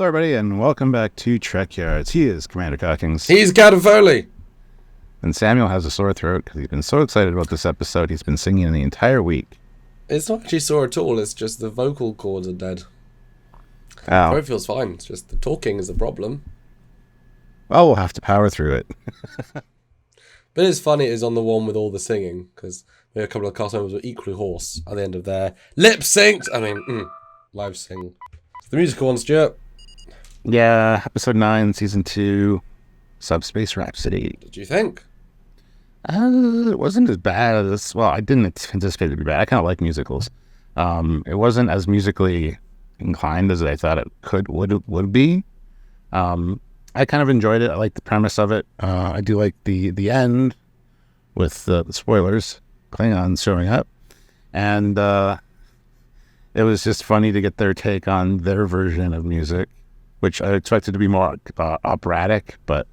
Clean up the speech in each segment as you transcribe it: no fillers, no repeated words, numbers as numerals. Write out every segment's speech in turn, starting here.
everybody, and welcome back to Trekyards. He is Commander Cockings. He's Captain Foley. And Samuel has a sore throat because he's been so excited about this episode. He's been singing the entire week. It's not actually sore at all. It's just the vocal cords are dead. Oh. Throat feels fine. It's just the talking is the problem. Well, we'll have to power through it. But it's funny is on the one with all the singing, because maybe a couple of cast members were equally hoarse at the end of their lip synced. Live sing. The musical one, Stuart. Yeah, episode 9, season 2, Subspace Rhapsody. What did you think? It wasn't as bad as, well, I didn't anticipate it to be bad. I kind of like musicals. It wasn't as musically inclined as I thought it would be. I kind of enjoyed it. I like the premise of it. I do like the end with the spoilers, Klingons showing up. And it was just funny to get their take on their version of music, which I expected to be more operatic, but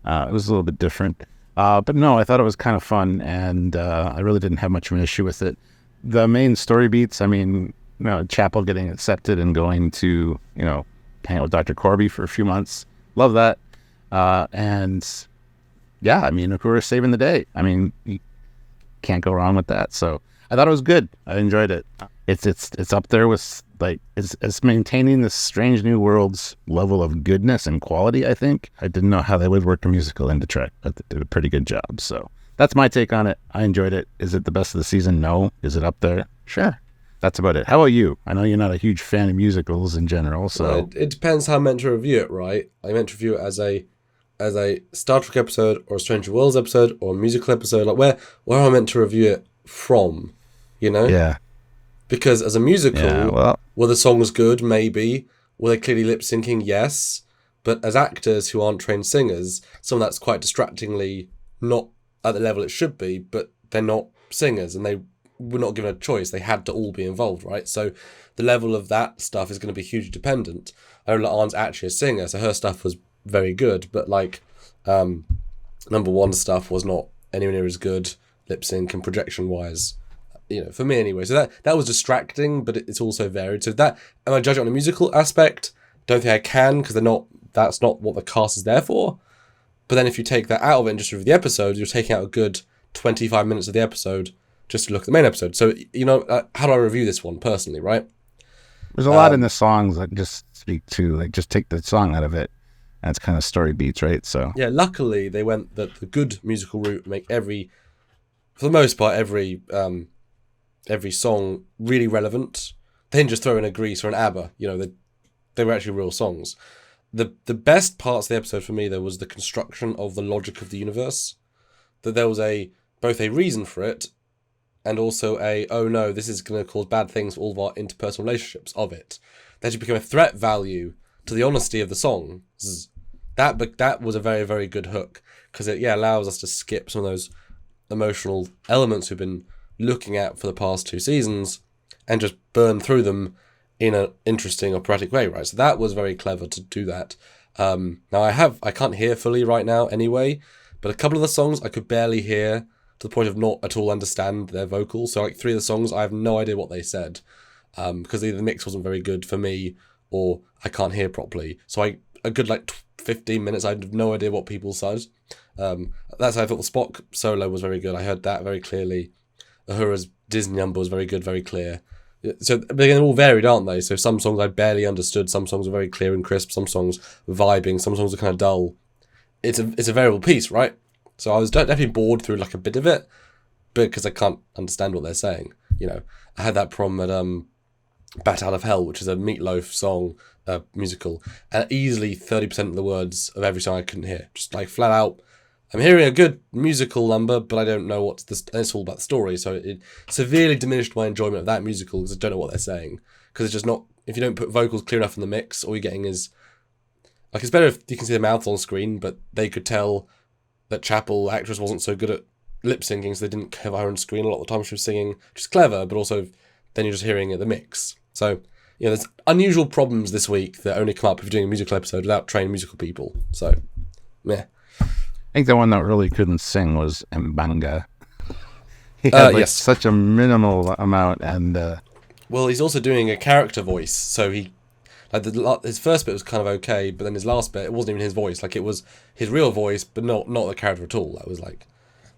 it was a little bit different. But no, I thought it was kind of fun, and I really didn't have much of an issue with it. The main story beats, Chapel getting accepted and going to, hang out with Dr. Corby for a few months. Love that. And yeah, of course, saving the day. You can't go wrong with that. So I thought it was good. I enjoyed it. It's up there with, it's maintaining this Strange New Worlds level of goodness and quality, I think. I didn't know how they would work a musical into Trek, but they did a pretty good job. So that's my take on it. I enjoyed it. Is it the best of the season? No. Is it up there? Sure. That's about it. How about you? I know you're not a huge fan of musicals in general, so... Well, it depends how I'm meant to review it, right? I meant to review it as a Star Trek episode, or a Strange New Worlds episode, or a musical episode. Where am I meant to review it from? Yeah. Because as a musical, were the songs good? Maybe. Were they clearly lip-syncing? Yes. But as actors who aren't trained singers, some of that's quite distractingly not at the level it should be, but they're not singers, and they were not given a choice. They had to all be involved, right? So the level of that stuff is going to be hugely dependent. I know La'an's actually a singer, so her stuff was very good, but number one stuff was not anywhere near as good lip sync and projection wise, for me anyway. So that was distracting, but it's also varied. So that, am I judging on a musical aspect? Don't think I can, because that's not what the cast is there for. But then if you take that out of it and just review the episode, you're taking out a good 25 minutes of the episode just to look at the main episode. So, how do I review this one personally, right? There's a lot in the songs that just speak to, just take the song out of it, and it's kind of story beats, right? So yeah, luckily they went the good musical route, make for the most part, every song really relevant. They didn't just throw in a Grease or an ABBA, they were actually real songs. The best parts of the episode for me, there was the construction of the logic of the universe, that there was both a reason for it, and also oh no, this is going to cause bad things for all of our interpersonal relationships of it. That actually became a threat value to the honesty of the song. That was a very, very good hook, because it allows us to skip some of those emotional elements we've been looking at for the past 2 seasons and just burn through them in an interesting operatic way, right? So that was very clever to do that. Now I can't hear fully right now anyway, but a couple of the songs I could barely hear, to the point of not at all understand their vocals. So 3 of the songs, I have no idea what they said, because either the mix wasn't very good for me, or I can't hear properly. So a good 15 minutes, I had no idea what people said. That's how I thought the Spock solo was very good. I heard that very clearly. Uhura's Disney number was very good, very clear. So they're all varied, aren't they? So some songs I barely understood, some songs are very clear and crisp, some songs were vibing, some songs are kind of dull. It's a variable piece, right? So I was definitely bored through a bit of it, because I can't understand what they're saying. I had that problem at Bat Out of Hell, which is a Meatloaf song, musical, and easily 30% of the words of every song I couldn't hear. Just flat out, I'm hearing a good musical number, but I don't know it's all about the story. So it severely diminished my enjoyment of that musical, because I don't know what they're saying. Because it's just not, if you don't put vocals clear enough in the mix, all you're getting is, it's better if you can see the mouth on screen, but they could tell that Chapel, actress, wasn't so good at lip syncing, so they didn't have her on screen a lot of the time she was singing, which is clever, but also then you're just hearing the mix. So, there's unusual problems this week that only come up if you're doing a musical episode without trained musical people. So, meh. I think the one that really couldn't sing was Mbanga. He had such a minimal amount, and well, he's also doing a character voice, so he Like his first bit was kind of okay, but then his last bit, it wasn't even his voice. Like it was his real voice, but not the character at all. That was like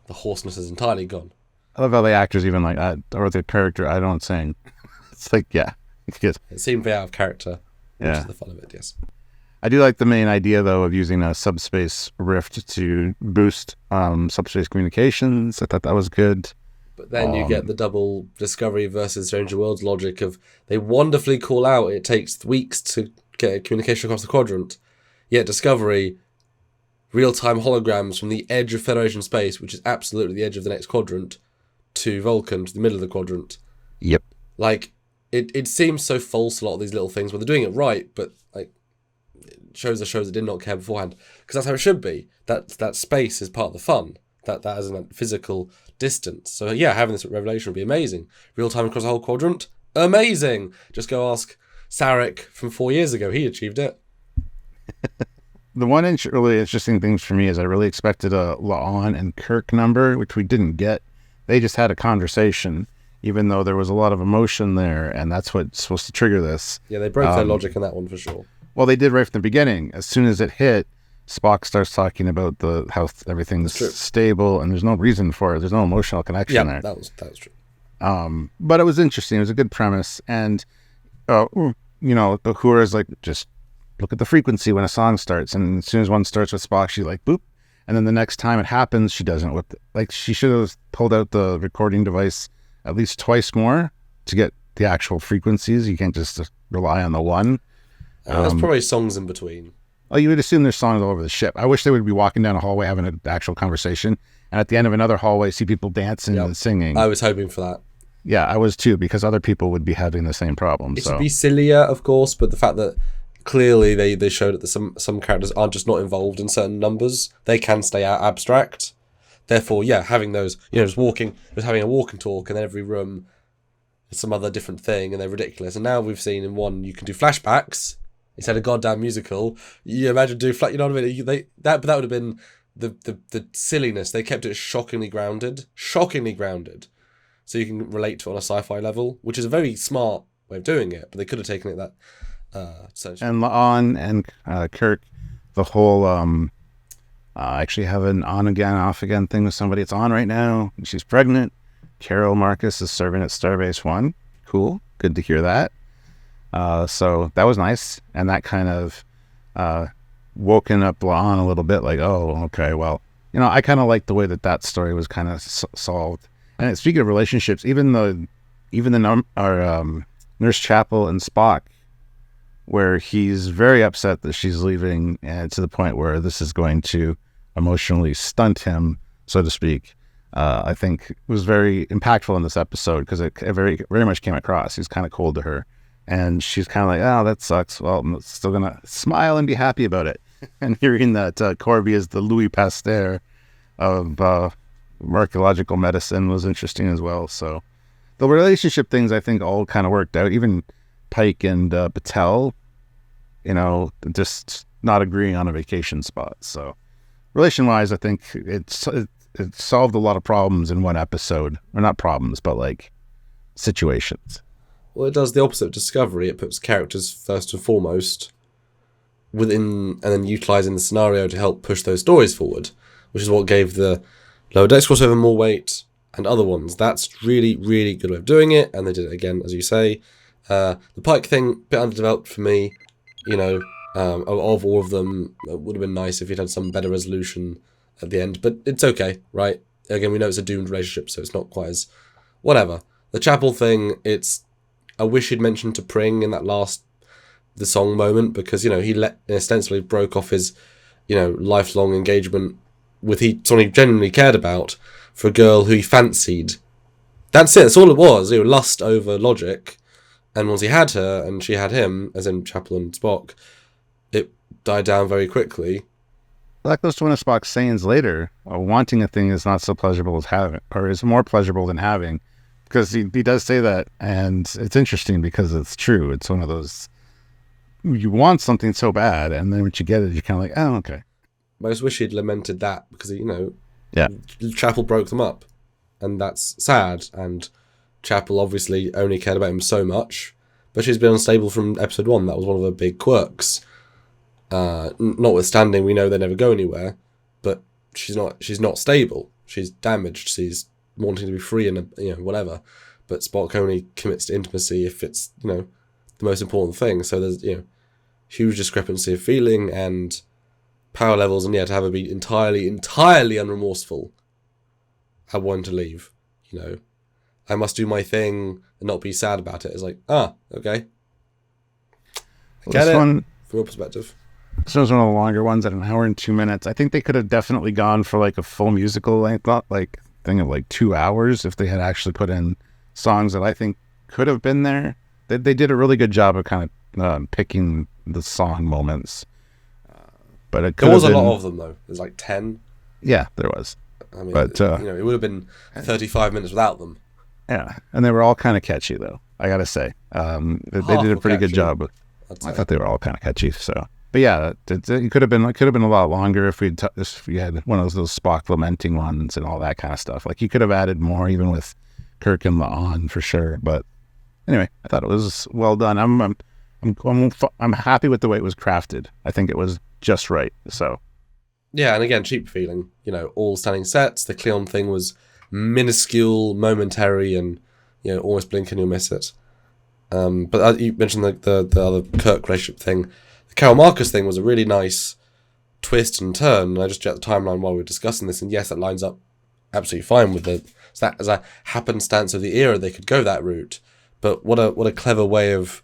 the hoarseness is entirely gone. I love how the actors even like, or the character, I don't sing. It's like, yeah, it's good. It seemed very out of character, which Yeah. is the fun of it, yes. I do like the main idea, though, of using a subspace rift to boost subspace communications. I thought that was good. But then you get the double Discovery versus Stranger Worlds logic of they wonderfully call out it takes weeks to get a communication across the quadrant. Yet Discovery, real-time holograms from the edge of Federation space, which is absolutely the edge of the next quadrant, to Vulcan, to the middle of the quadrant. Yep. Like, it seems so false, a lot of these little things, where they're doing it right, but like it shows that did not care beforehand. Because that's how it should be. That space is part of the fun. That is a physical distance. So yeah, having this revelation would be amazing. Real time across the whole quadrant, amazing. Just go ask Sarek from 4 years ago. He achieved it. The one really interesting things for me is I really expected a La'an and Kirk number, which we didn't get. They just had a conversation, even though there was a lot of emotion there, and that's what's supposed to trigger this. Yeah, they broke their logic in that one for sure. Well, they did right from the beginning. As soon as it hit, Spock starts talking about how everything's stable, and there's no reason for it. There's no emotional connection there. That was true. But it was interesting. It was a good premise, and the Uhura's like, just look at the frequency when a song starts, and as soon as one starts with Spock, she like boop, and then the next time it happens, she doesn't whip it. Like she should have pulled out the recording device at least twice more to get the actual frequencies. You can't just rely on the one. There's probably songs in between. Oh, you would assume there's songs all over the ship. I wish they would be walking down a hallway having an actual conversation, and at the end of another hallway, see people dancing and singing. I was hoping for that. Yeah, I was too, because other people would be having the same problem. It should be sillier, of course, but the fact that clearly they showed that some characters are just not involved in certain numbers, they can stay out abstract. Therefore, yeah, having those, just having a walk and talk, and then every room is some other different thing, and they're ridiculous. And now we've seen in one you can do flashbacks. Instead of goddamn musical, you imagine do you know what I mean? That would have been the silliness. They kept it shockingly grounded, so you can relate to it on a sci-fi level, which is a very smart way of doing it. But they could have taken it that. And La'an and Kirk, the whole actually have an on again, off again thing with somebody. It's on right now. She's pregnant. Carol Marcus is serving at Starbase 1. Cool. Good to hear that. So that was nice, and that kind of woken up La'an a little bit, like, oh, okay, well, I kind of like the way that story was kind of solved. And speaking of relationships, even the Nurse Chapel and Spock, where he's very upset that she's leaving, and to the point where this is going to emotionally stunt him, so to speak. I think was very impactful in this episode, because it very, very much came across. He's kind of cold to her. And she's kind of like, oh, that sucks. Well, I'm still going to smile and be happy about it. And hearing that Corby is the Louis Pasteur of archaeological medicine was interesting as well. So the relationship things, I think, all kind of worked out. Even Pike and Patel, just not agreeing on a vacation spot. So relation-wise, I think it solved a lot of problems in one episode. Or not problems, but like situations. Well, it does the opposite of Discovery. It puts characters first and foremost within, and then utilising the scenario to help push those stories forward, which is what gave the Lower Decks crossover more weight and other ones. That's really, really good way of doing it, and they did it again, as you say. The Pike thing, a bit underdeveloped for me, of all of them. It would have been nice if you'd had some better resolution at the end, but it's okay, right? Again, we know it's a doomed relationship, so it's not quite as... whatever. The Chapel thing, I wish he'd mentioned to Pring in that the song moment, because, he ostensibly broke off his, lifelong engagement with someone he genuinely cared about for a girl who he fancied. That's it. That's all it was. Lust over logic. And once he had her and she had him, as in Chapel and Spock, it died down very quickly. That goes to one of Spock's sayings later. Wanting a thing is not so pleasurable as having, or is more pleasurable than having. Because he does say that, and it's interesting because it's true. It's one of those, you want something so bad, and then once you get it, you're kind of like, oh, okay. I just wish he'd lamented that, because, yeah, Chapel broke them up, and that's sad, and Chapel obviously only cared about him so much, but she's been unstable from episode 1. That was one of her big quirks. Notwithstanding, we know they never go anywhere, but she's not stable. She's damaged. She's wanting to be free and whatever. But Spock only commits to intimacy if it's the most important thing. So there's huge discrepancy of feeling and power levels, and to have her be entirely unremorseful. I want to leave. I must do my thing and not be sad about it. It's like, okay. I get it from your perspective. This was one of the longer ones at 1 hour and 2 minutes. I think they could have definitely gone for like a full musical length, thing of like 2 hours if they had actually put in songs that I think could have been there. They did a really good job of kind of picking the song moments. But it there was a lot of them though. There's like 10. Yeah, there was. I mean, but it would have been 35 minutes without them. Yeah, and they were all kind of catchy though. I gotta say, they did a pretty good job. I thought they were all kind of catchy. So, but yeah, it could have been a lot longer if we had one of those Spock lamenting ones and all that kind of stuff. Like you could have added more, even with Kirk and La'an for sure. But anyway, I thought it was well done. I'm happy with the way it was crafted. I think it was just right. So. Yeah, and again, cheap feeling. All standing sets. The Cleon thing was minuscule, momentary, and almost blink and you'll miss it. But you mentioned the other Kirk relationship thing. The Carol Marcus thing was a really nice twist and turn. And I just checked the timeline while we were discussing this, and yes, that lines up absolutely fine with that as a happenstance of the era. They could go that route, but what a clever way of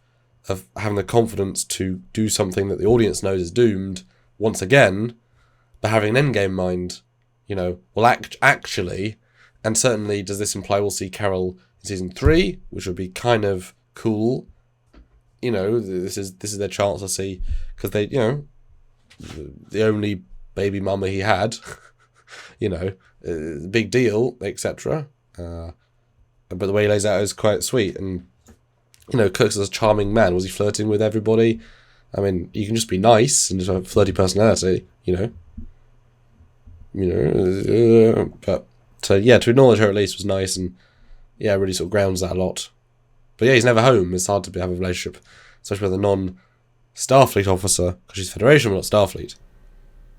having the confidence to do something that the audience knows is doomed once again, but having an endgame mind. Actually, and certainly does this imply we'll see Carol in season 3, which would be kind of cool. This is their chance to see, because they, the only baby mama he had, big deal, etc. But the way he lays out is quite sweet, and Kirk's a charming man. Was he flirting with everybody? I mean, you can just be nice and just have a flirty personality, but to acknowledge her at least was nice, and really sort of grounds that a lot. But he's never home. It's hard to have a relationship, especially with a non-Starfleet officer, because she's Federation, but not Starfleet.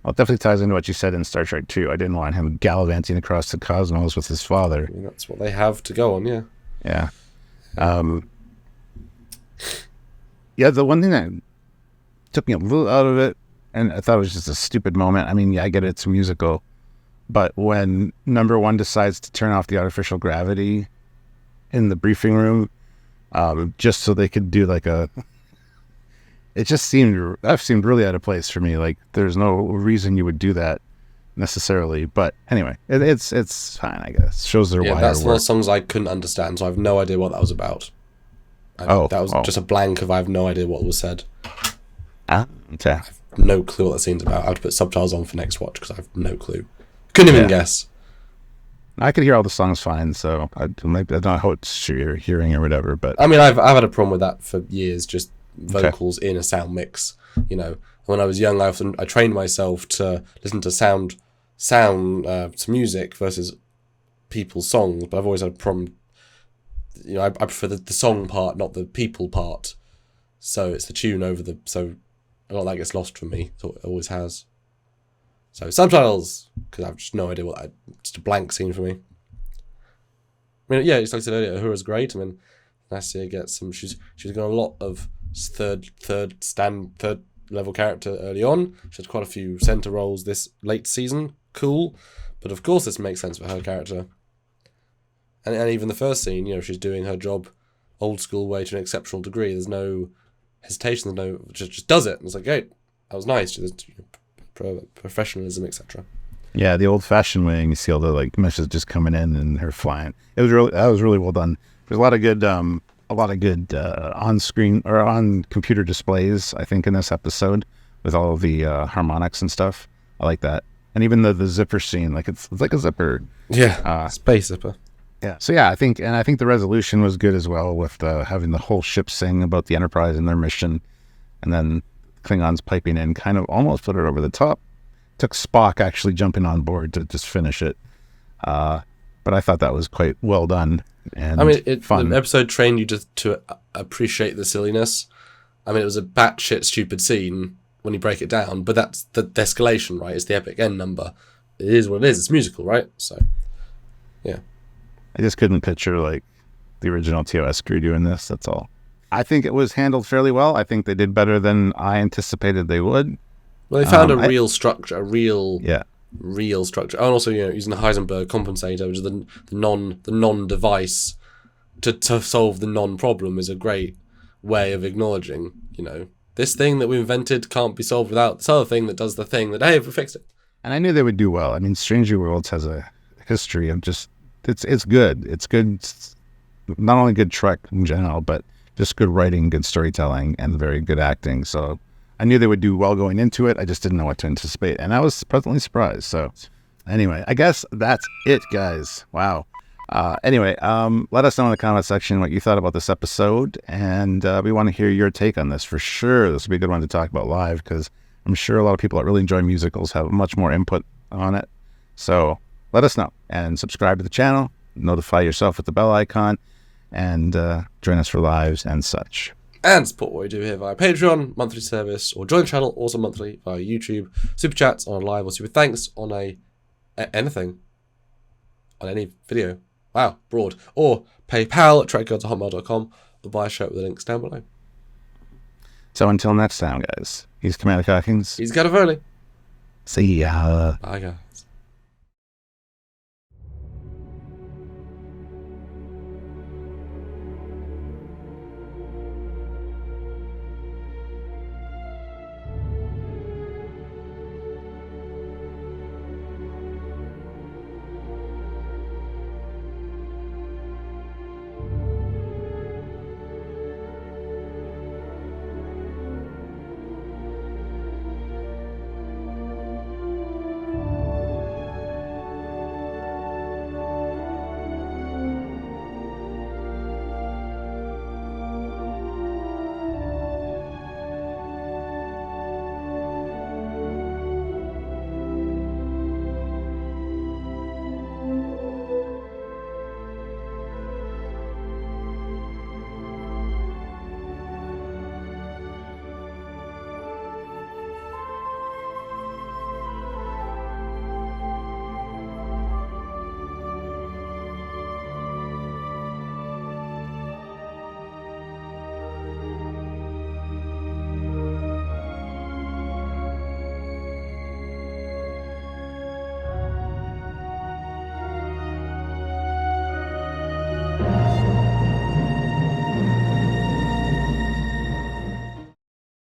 Well, it definitely ties into what you said in Star Trek 2. I didn't want him gallivanting across the cosmos with his father. I mean, that's what they have to go on, yeah. Yeah. The one thing that took me a little out of it, and I thought it was just a stupid moment. I mean, I get it's a musical, but when number 1 decides to turn off the artificial gravity in the briefing room, just so they could do it seemed really out of place for me. Like there's no reason you would do that necessarily, but anyway, it's fine, I guess. Shows their wider that's work. one of the songs I couldn't understand, so I have no idea what that was about. That was just a blank of I have no idea what was said. Okay. I have no clue what that scene's about. I have to put subtitles on for next watch because I have no clue. Couldn't even guess. I could hear all the songs fine, so I don't know how it's you're hearing or whatever. But I mean, I've had a problem with that for years. Just vocals in a sound mix. When I was young, I trained myself to listen to sound to music versus people's songs. But I've always had a problem. I prefer the song part, not the people part. So it's the tune over the. So a lot of that gets lost from me. So it always has. So subtitles, because I have just no idea just a blank scene for me. I mean, it's like I said earlier, Uhura's great. I mean, Nastia gets some. She's got a lot of third level character early on. She had quite a few center roles this late season. Cool, but of course this makes sense for her character. And even the first scene, she's doing her job old school way to an exceptional degree. There's no hesitation. There's no just does it. And it's like, hey, that was nice. There's professionalism, etc. Yeah, the old-fashioned way. You see all the messages just coming in and her flying. That was really well done. There's a lot of good on-screen or on computer displays, I think, in this episode with all of the harmonics and stuff. I like that, and even the zipper scene, it's like a zipper. Yeah, space zipper. Yeah. So I think the resolution was good as well with having the whole ship sing about the Enterprise and their mission, and then Klingons piping in, kind of almost put it over the top. Took Spock actually jumping on board to just finish it. But but I thought that was quite well done and I mean, fun. the episode trained you to appreciate the silliness. I mean, it was a batshit stupid scene when you break it down, but that's the escalation, right? It's the epic end number. It is what it is. It's musical, right? So, yeah. I just couldn't picture like the original TOS crew doing this. That's all. I think it was handled fairly well. I think they did better than I anticipated they would. Well, they found a real structure, a real structure, and also using the Heisenberg compensator, which is the non device to solve the non problem, is a great way of acknowledging this thing that we invented can't be solved without this other thing that does the thing that, hey, we fixed it. And I knew they would do well. I mean, Stranger Worlds has a history of just it's good. It's good. It's not only good Trek in general, but just good writing, good storytelling, and very good acting. So I knew they would do well going into it. I just didn't know what to anticipate, and I was pleasantly surprised. So anyway, I guess that's it, guys. Wow. Anyway, let us know in the comment section what you thought about this episode, and we want to hear your take on this for sure. This will be a good one to talk about live, because I'm sure a lot of people that really enjoy musicals have much more input on it. So let us know, and subscribe to the channel, notify yourself with the bell icon, and join us for lives and such. And support what we do here via Patreon, monthly service, or join the channel also monthly via YouTube, super chats on a live, or super thanks on anything, on any video. Wow, broad. Or PayPal at Trekyards@hotmail.com, or buy a shirt with the links down below. So until next time, guys, he's Commander Cockings. He's Foley. See ya. Bye, guys.